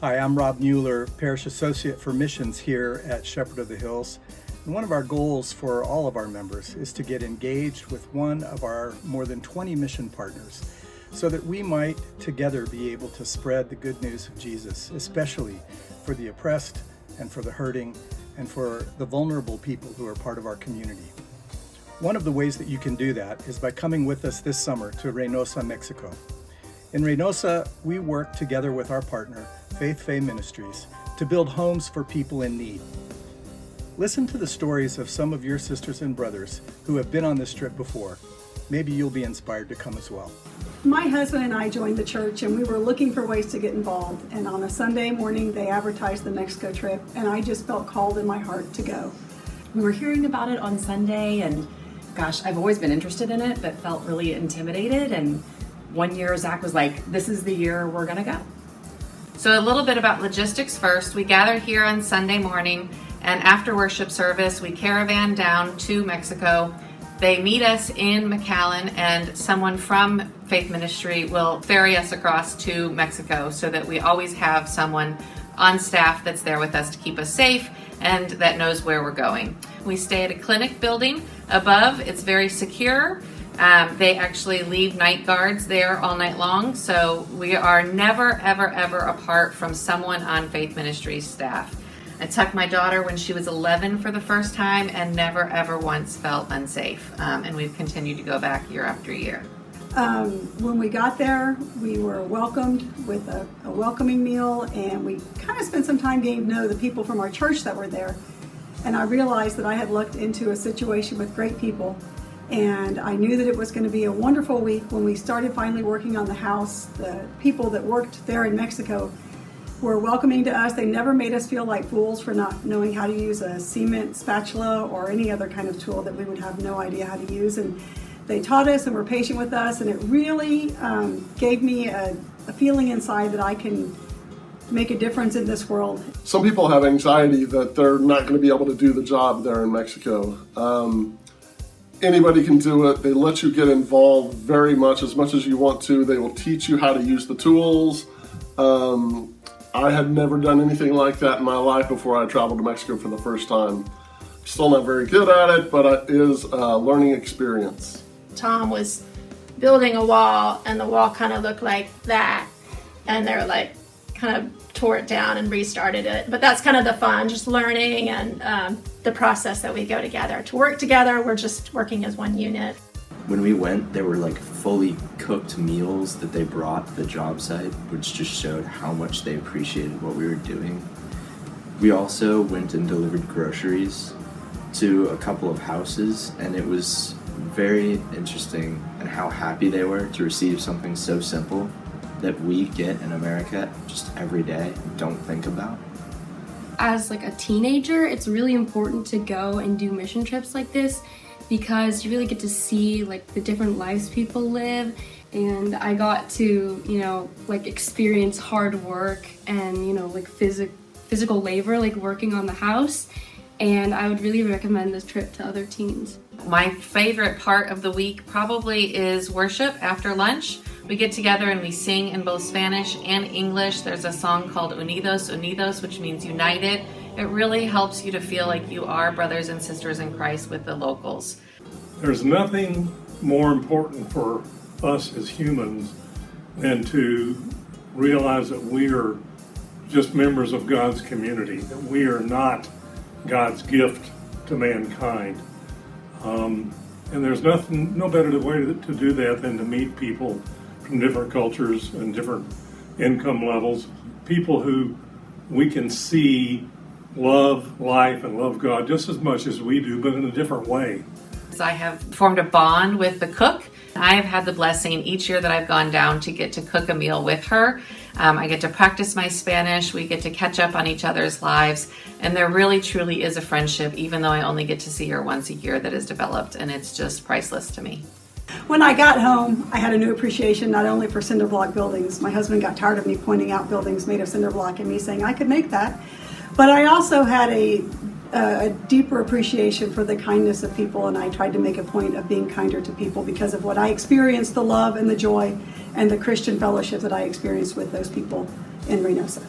Hi, I'm Rob Mueller, Parish Associate for Missions here at Shepherd of the Hills. And one of our goals for all of our members is to get engaged with one of our more than 20 mission partners so that we might together be able to spread the good news of Jesus, especially for the oppressed and for the hurting and for the vulnerable people who are part of our community. One of the ways that you can do that is by coming with us this summer to Reynosa, Mexico. In Reynosa, we work together with our partner, Faith Ministries, to build homes for people in need. Listen to the stories of some of your sisters and brothers who have been on this trip before. Maybe you'll be inspired to come as well. My husband and I joined the church and we were looking for ways to get involved. And on a Sunday morning, they advertised the Mexico trip and I just felt called in my heart to go. We were hearing about it on Sunday and gosh, I've always been interested in it, but felt really intimidated. And one year Zach was like, this is the year we're gonna go. So a little bit about logistics first. We gather here on Sunday morning, and after worship service, we caravan down to Mexico. They meet us in McAllen, and someone from Faith Ministry will ferry us across to Mexico so that we always have someone on staff that's there with us to keep us safe and that knows where we're going. We stay at a clinic building above. It's very secure. They actually leave night guards there all night long, so we are never, ever, ever apart from someone on Faith Ministries staff. I took my daughter when she was 11 for the first time and never, ever once felt unsafe, and we've continued to go back year after year. When we got there, we were welcomed with a welcoming meal, and we kind of spent some time getting to know the people from our church that were there. And I realized that I had looked into a situation with great people, and I knew that it was going to be a wonderful week. When we started finally working on the house, the people that worked there in Mexico were welcoming to us. They never made us feel like fools for not knowing how to use a cement spatula or any other kind of tool that we would have no idea how to use. And they taught us and were patient with us, and it really gave me a feeling inside that I can make a difference in this world. Some people have anxiety that they're not going to be able to do the job there in Mexico. Anybody can do it. They let you get involved very much as you want to. They will teach you how to use the tools. I had never done anything like that in my life before I traveled to Mexico for the first time. Still not very good at it, but it is a learning experience. Tom was building a wall and the wall kind of looked like that, and they're like kind of tore it down and restarted it. But that's kind of the fun, just learning and the process that we go together. To work together, we're just working as one unit. When we went, there were like fully cooked meals that they brought to the job site, which just showed how much they appreciated what we were doing. We also went and delivered groceries to a couple of houses, and it was very interesting and how happy they were to receive something so simple that we get in America just every day and don't think about. As like a teenager, it's really important to go and do mission trips like this because you really get to see like the different lives people live, and I got to, like experience hard work and, like physical labor, like working on the house, and I would really recommend this trip to other teens. My favorite part of the week probably is worship after lunch. We get together and we sing in both Spanish and English. There's a song called Unidos, Unidos, which means united. It really helps you to feel like you are brothers and sisters in Christ with the locals. There's nothing more important for us as humans than to realize that we are just members of God's community, that we are not God's gift to mankind. And there's no better way to do that than to meet people from different cultures and different income levels, people who we can see love life and love God just as much as we do, but in a different way. I have formed a bond with the cook. I have had the blessing each year that I've gone down to get to cook a meal with her. I get to practice my Spanish. We get to catch up on each other's lives. And there really, truly is a friendship, even though I only get to see her once a year, that is developed. And it's just priceless to me. When I got home, I had a new appreciation not only for cinder block buildings. My husband got tired of me pointing out buildings made of cinder block and me saying I could make that. But I also had a deeper appreciation for the kindness of people, and I tried to make a point of being kinder to people because of what I experienced, the love and the joy and the Christian fellowship that I experienced with those people in Reynosa.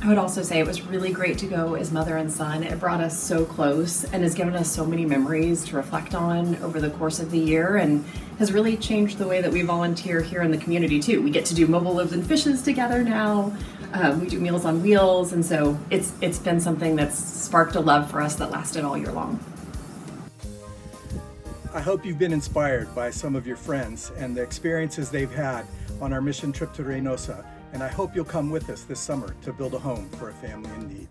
I would also say it was really great to go as mother and son. It brought us so close and has given us so many memories to reflect on over the course of the year, and has really changed the way that we volunteer here in the community too. We get to do mobile loaves and fishes together now. We do Meals on Wheels, and so it's been something that's sparked a love for us that lasted all year long. I hope you've been inspired by some of your friends and the experiences they've had on our mission trip to Reynosa, and I hope you'll come with us this summer to build a home for a family in need.